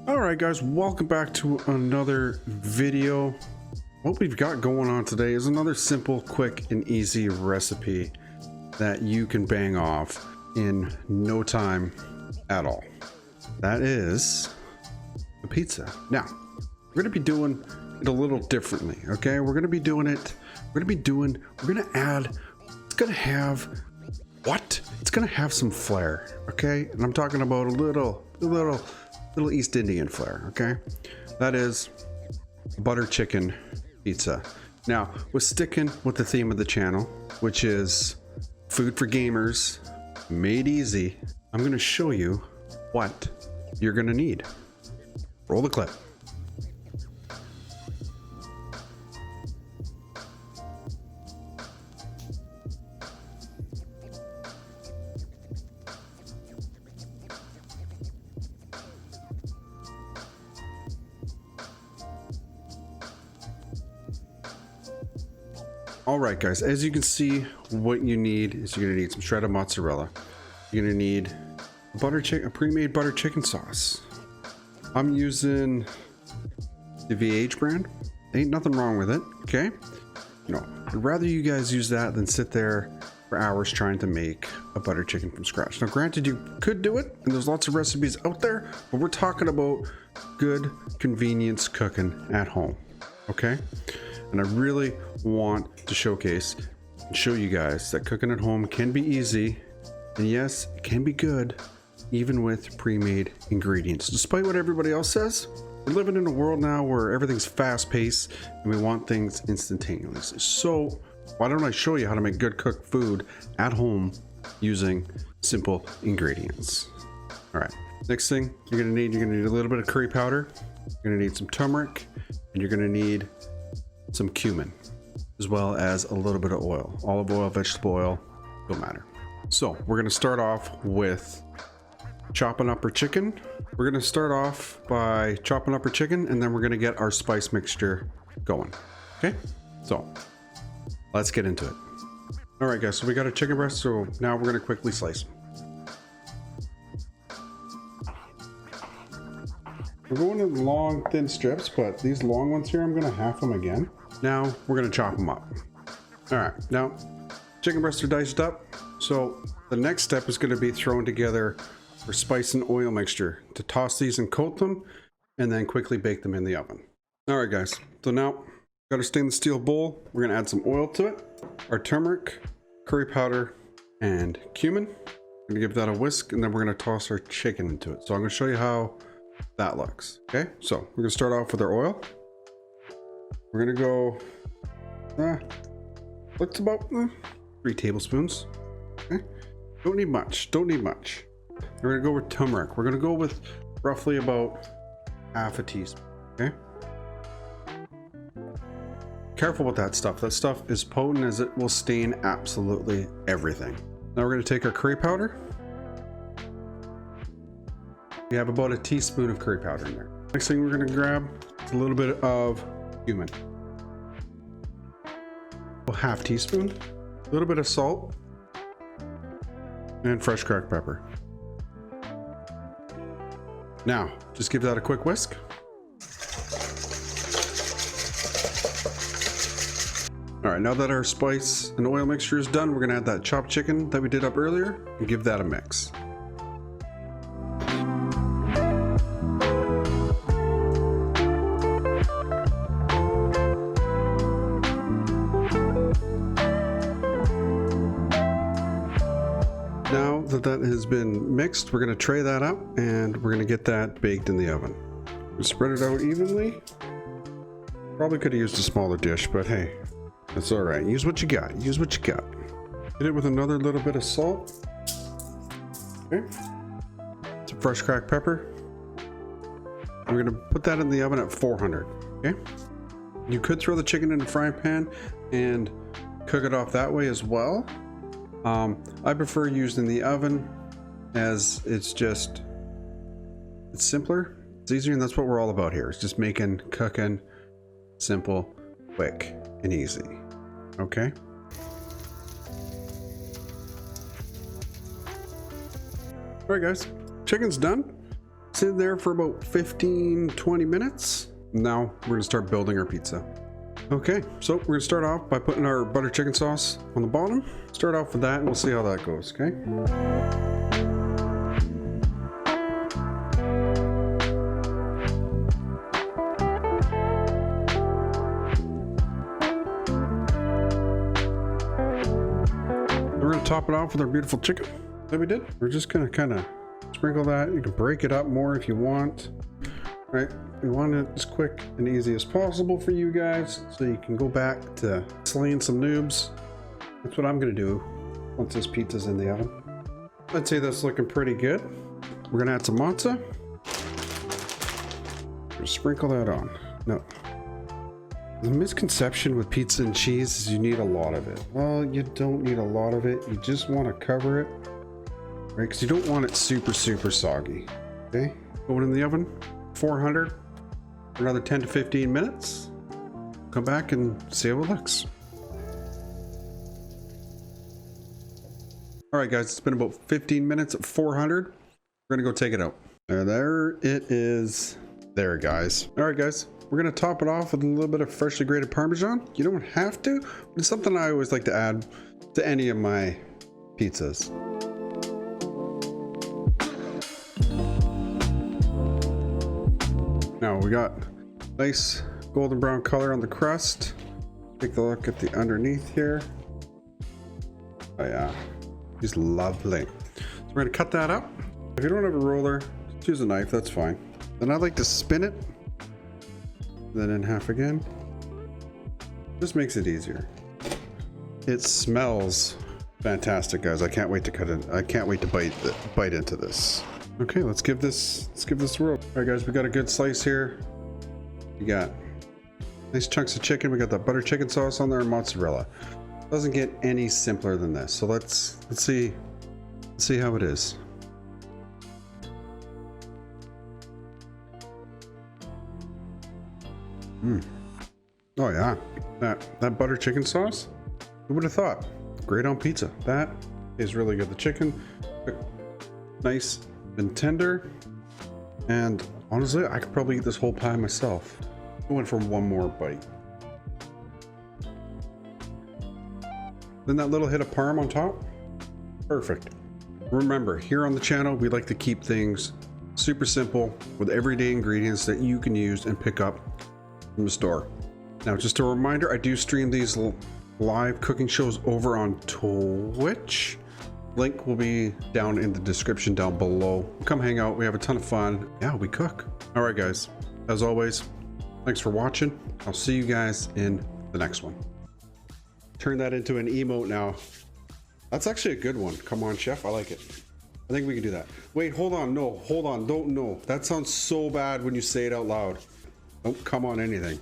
Alright guys, welcome back to another video. What we've got going on today is another simple, quick, and easy recipe that you can bang off in no time at all. That is a pizza. Now, we're going to be doing it a little differently, okay? We're going to add, it's going to have some flair, okay? And I'm talking about a little East Indian flair, okay? That is butter chicken pizza. Now, we're sticking with the theme of the channel, which is food for gamers, made easy. I'm gonna show you what you're gonna need. Roll the clip. All right, guys, as you can see, what you need is you're gonna need some shredded mozzarella. You're gonna need a pre-made butter chicken sauce. I'm using the VH brand. Ain't nothing wrong with it, okay? No, I'd rather you guys use that than sit there for hours trying to make a butter chicken from scratch. Now, granted, you could do it, and there's lots of recipes out there, but we're talking about good convenience cooking at home, okay? And I really want to showcase and show you guys that cooking at home can be easy, and yes, it can be good even with pre-made ingredients. Despite what everybody else says, we're living in a world now where everything's fast-paced and we want things instantaneously. So why don't I show you how to make good cooked food at home using simple ingredients? All right, next thing you're gonna need a little bit of curry powder, you're gonna need some turmeric, and you're gonna need some cumin, as well as a little bit of oil. Olive oil, vegetable oil, don't matter. So we're gonna start off with chopping up our chicken. We're gonna start off by chopping up our chicken, and then we're gonna get our spice mixture going. Okay, so let's get into it. All right, guys, so we got our chicken breast, so now we're gonna quickly slice them. We're going in long, thin strips, but these long ones here, I'm gonna half them again. Now we're gonna chop them up. All right, now chicken breasts are diced up. So the next step is gonna be throwing together our spice and oil mixture to toss these and coat them, and then quickly bake them in the oven. All right, guys, so now got our stainless steel bowl. We're gonna add some oil to it, our turmeric, curry powder, and cumin. We're gonna give that a whisk, and then we're gonna toss our chicken into it. So I'm gonna show you how that looks. Okay, so we're gonna start off with our oil. We're gonna go looks about 3 tablespoons. Okay, don't need much. We're gonna go with turmeric. We're gonna go with roughly about half a teaspoon. Okay, careful with that stuff. That stuff is potent, as it will stain absolutely everything. Now we're gonna take our curry powder. We have about a teaspoon of curry powder in there. Next thing we're gonna grab is a little bit of cumin. A half teaspoon, a little bit of salt, and fresh cracked pepper. Now, just give that a quick whisk. All right, now that our spice and oil mixture is done, we're gonna add that chopped chicken that we did up earlier and give that a mix. Now that has been mixed, we're going to tray that up and we're going to get that baked in the oven. We'll spread it out evenly. Probably could have used a smaller dish, but hey, that's all right. Use what you got. Hit it with another little bit of salt. Okay. Some fresh cracked pepper. We're going to put that in the oven at 400. Okay. You could throw the chicken in the frying pan and cook it off that way as well. I prefer using the oven, as it's simpler, it's easier, and that's what we're all about here. It's just cooking simple, quick, and easy. Okay. All right, guys, chicken's done. It's in there for about 15-20 minutes. Now we're gonna start building our pizza. Okay, so we're gonna start off by putting our butter chicken sauce on the bottom. Start off with that and we'll see how that goes, okay? We're gonna top it off with our beautiful chicken that we did. We're just gonna kind of sprinkle that. You can break it up more if you want. All right, we want it as quick and easy as possible for you guys, so you can go back to slaying some noobs. That's what I'm gonna do once this pizza's in the oven. I'd say that's looking pretty good. We're gonna add some mozza. Just sprinkle that on. No. The misconception with pizza and cheese is you need a lot of it. Well, you don't need a lot of it. You just want to cover it, right? Because you don't want it super soggy. Okay, go it in the oven, 400 for another 10 to 15 minutes. Come back and see how it looks. All right, guys, it's been about 15 minutes at 400. We're gonna go take it out. There it is. There, guys. All right, guys. We're gonna top it off with a little bit of freshly grated Parmesan. You don't have to, but it's something I always like to add to any of my pizzas. Now we got nice golden brown color on the crust. Take a look at the underneath here. Oh yeah, just lovely. So we're gonna cut that up. If you don't have a roller, just use a knife, that's fine. Then I like to spin it. Then in half again. Just makes it easier. It smells fantastic, guys. I can't wait to cut it. I can't wait to bite into this. Okay, let's give this a whirl. All right, guys, we got a good slice here. We got nice chunks of chicken. We got the butter chicken sauce on there and mozzarella. Doesn't get any simpler than this. So let's see how it is. Oh yeah, that butter chicken sauce, who would have thought? Great on pizza. That is really good. The chicken, nice and tender, and honestly I could probably eat this whole pie myself. I went for one more bite. Then that little hit of parm on top, perfect. Remember, here on the channel we like to keep things super simple with everyday ingredients that you can use and pick up from the store. Now, just a reminder, I do stream these live cooking shows over on Twitch. Link will be down in the description down below. Come hang out. We have a ton of fun. Yeah, we cook. All right, guys. As always, thanks for watching. I'll see you guys in the next one. Turn that into an emote now. That's actually a good one. Come on, chef. I like it. I think we can do that. Wait, hold on. No, hold on. Don't know. That sounds so bad when you say it out loud. Don't come on anything.